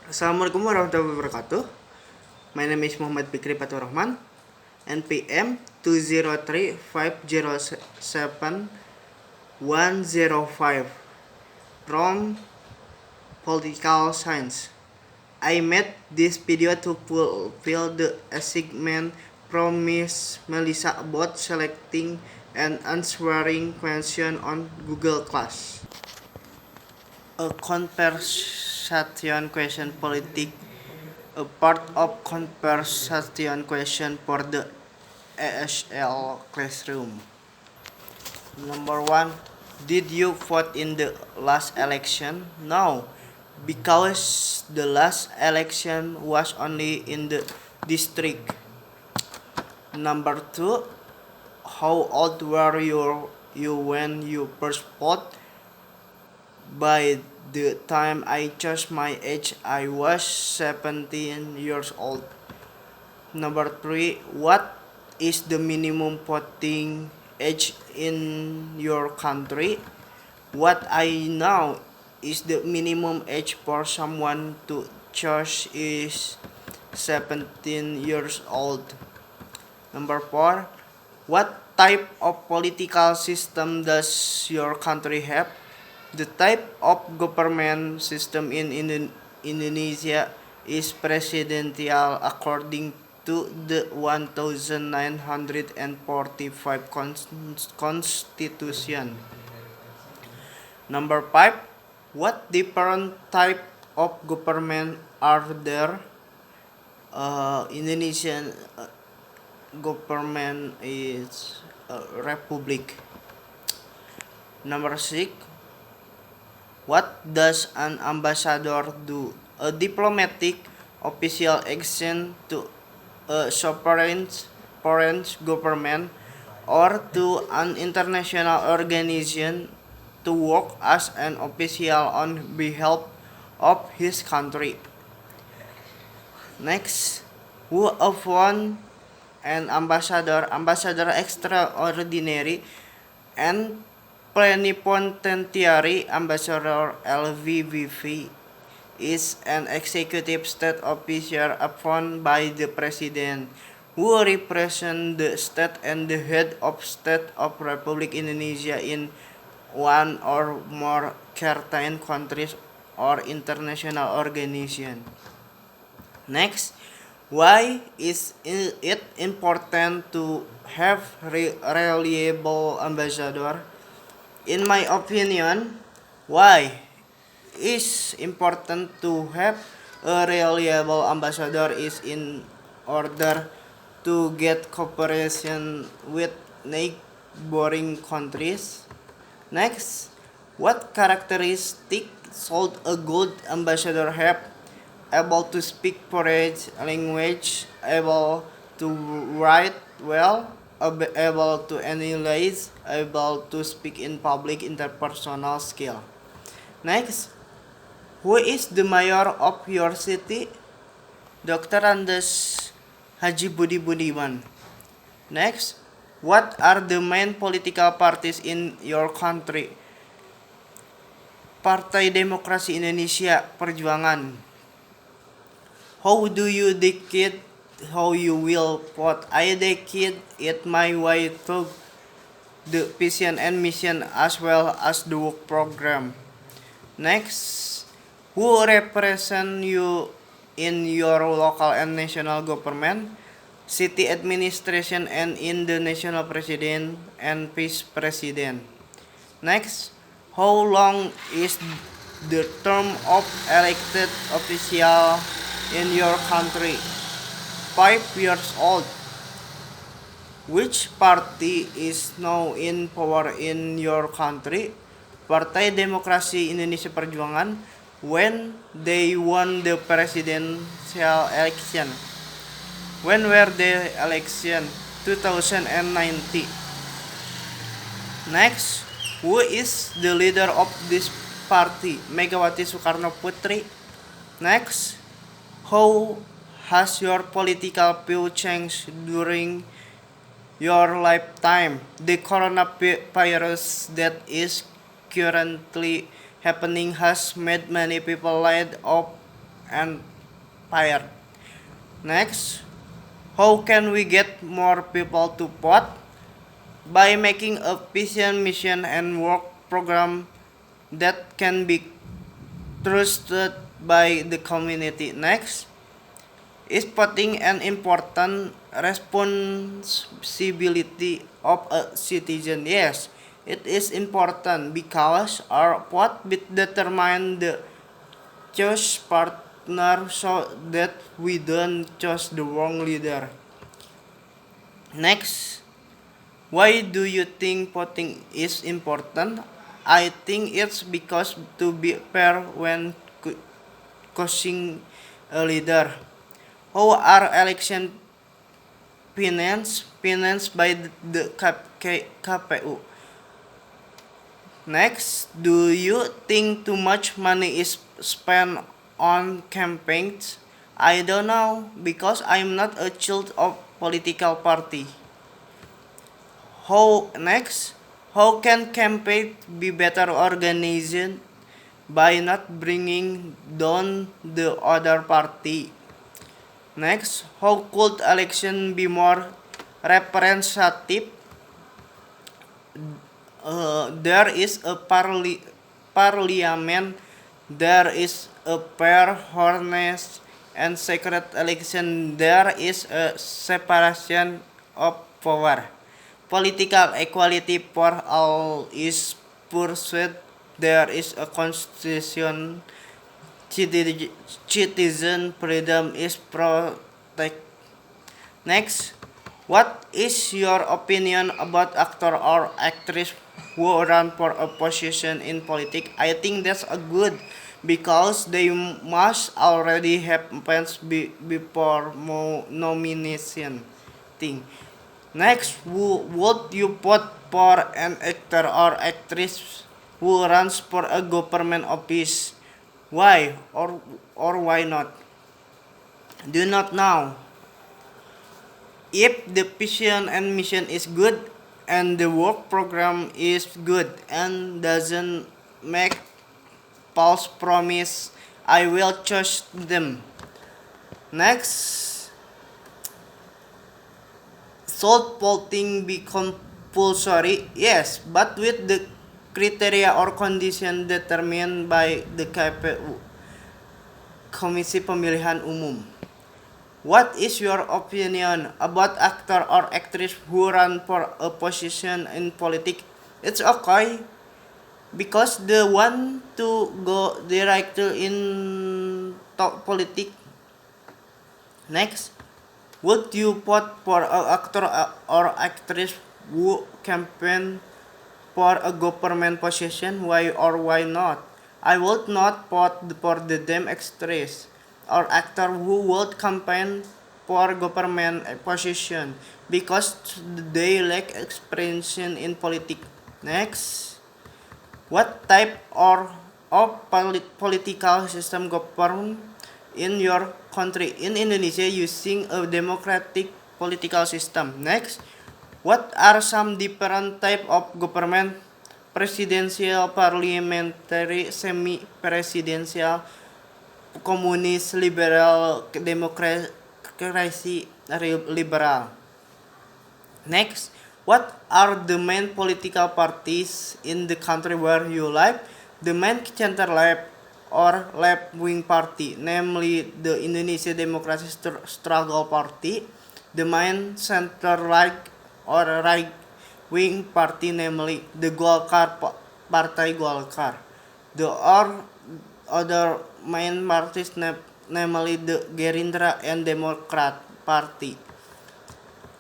Assalamualaikum warahmatullahi wabarakatuh. My name is Muhammad Fikri Fatur Rahman. NPM 203507105 from Political Science. I made this video to fulfill the assignment from Miss Melissa about selecting and answering questions on Google Class. A conversation question politic, a part of conversation question for the ASL classroom. Number one, did you vote in the last election? No, because the last election was only in the district. Number two, how old were you when you first voted? By the time I chose my age, I was 17 years old. Number three, what is the minimum voting age in your country? What I know is the minimum age for someone to choose is 17 years old. Number four, what type of political system does your country have? The type of government system in Indonesia is presidential according to the 1945 Constitution. Number 5. What different type of government are there? Indonesian government is a republic. Number 6. What does an ambassador do? A diplomatic official action to a foreign government or to an international organization to work as an official on behalf of his country. Next, who appoint an ambassador? Ambassador extraordinary and plenipotentiary ambassador (LVVP) is an executive state officer appointed by the president who represents the state and the head of state of Republic Indonesia in one or more certain countries or international organization. Next, why is it important to have reliable ambassador? In my opinion, why is important to have a reliable ambassador is in order to get cooperation with neighboring countries. Next, what characteristics should a good ambassador have? Able to speak foreign language, able to write well, able to analyze, able to speak in public, interpersonal skill. Next, who is the mayor of your city? Dr. Andes Haji Budi Budiman. Next, what are the main political parties in your country? Partai Demokrasi Indonesia Perjuangan. How do you decide how you will vote? I decide it my way through the vision and mission as well as the work program. Next, who represent you in your local and national government, city administration, and in the national president and vice president? Next, how long is the term of elected official in your country? 5 years old. Which party is now in power in your country? Partai Demokrasi Indonesia Perjuangan. When they won the presidential election? When were the election? 2019. Next, who is the leader of this party? Megawati Soekarno Putri. Next, how has your political view changed during your lifetime? The coronavirus that is currently happening has made many people laid off and fired. Next, how can we get more people to vote? By making a vision, mission, and work program that can be trusted by the community. Next, is voting an important responsibility of a citizen? Yes, it is important because our vote determine the choose partner so that we don't choose the wrong leader. Next, why do you think voting is important? I think it's because to be fair when choosing a leader. How are election financed by the KPU? Next, do you think too much money is spent on campaigns? I don't know because I'm not a child of political party. How can campaign be better organized by not bringing down the other party? Next, how could election be more representative? There is a parliament, there is a fair, honest, and secret election. There is a separation of power. Political equality for all is pursued. There is a constitution. Citizen freedom is protected. Next, what is your opinion about actor or actress who run for a position in politics? I think that's a good because they must already have plans before nomination thing. Next, would you vote for an actor or actress who runs for a government office? Why or why not? Do not know. If the vision and mission is good and the work program is good and doesn't make false promise, I will choose them. Next, should voting be compulsory? Yes, but with the criteria or condition determined by the KPU, Komisi Pemilihan Umum. What is your opinion about actor or actress who run for a position in politics? It's okay because the one to go directly in top politics. Next, would you vote for an actor or actress who campaign for a government position? Why or why not? I would not vote for the damn actress or actor who would campaign for government position because they lack experience in politics. Next, what type of political system govern in your country? In Indonesia, using a democratic political system. Next, what are some different type of government? Presidential, parliamentary, semi-presidential, communist, liberal, democracy, liberal. Next, what are the main political parties in the country where you live? The main center-left or left-wing party, namely the Indonesia Democracy Struggle Party, the main center-right or right-wing party, namely the Golkar Partai Golkar. The other main parties, namely the Gerindra and Democrat Party.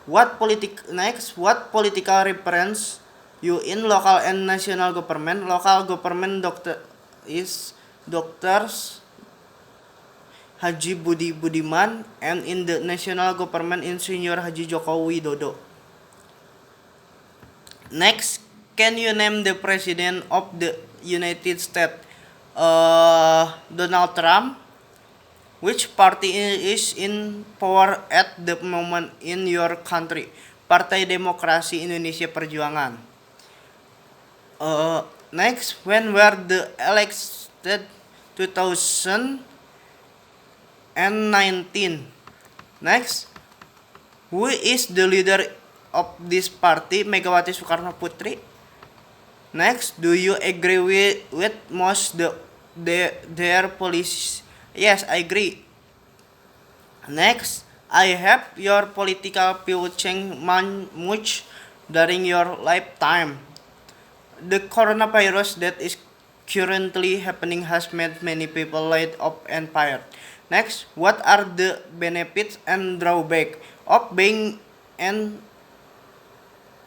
What political reference you in local and national government? Local government doctors Haji Budi Budiman, and in the national government Insinyur Haji Joko Widodo. Next, can you name the president of the United States? Donald Trump. Which party is in power at the moment in your country? Partai Demokrasi Indonesia Perjuangan. Next, when were the elected 2000? and 19. Next, who is the leader of this party? Megawati Soekarno Putri. Next, do you agree with most their policies? Yes, I agree. Next, I have your political view changed much during your lifetime. The coronavirus that is currently happening has made many people laid off and fired. Next, what are the benefits and drawbacks of being an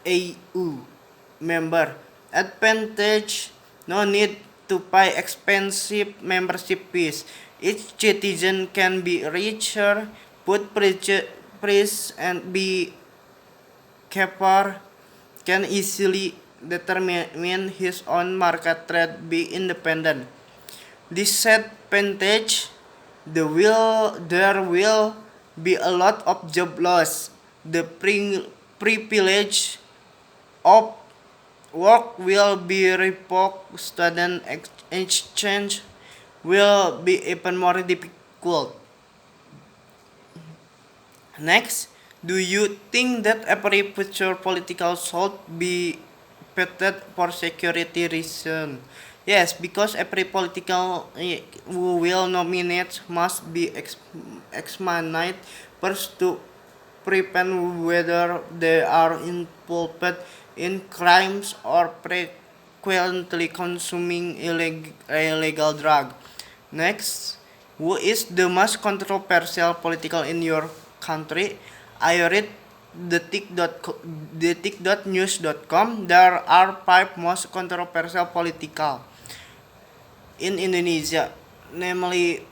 AU member? Advantage: no need to pay expensive membership fees. Each citizen can be richer, put price and be capper, can easily determine his own market rate, be independent. Disadvantage: there will be a lot of job loss. The privilege of work will be revoked. Student exchange will be even more difficult. Next, do you think that every future political should be vetted for security reasons? Yes, because every political who will nominate must be examined first to prevent whether they are involved in crimes or frequently consuming illegal drug. Next, who is the most controversial political in your country? I read detik.news.com. There are 5 most controversial political in Indonesia, namely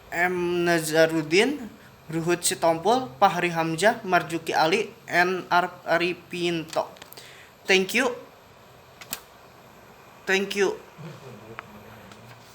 M. Nazarudin, Ruhut Sitompul, Fahri Hamzah, Marzuki Ali, and Arifin. Thank you. Thank you.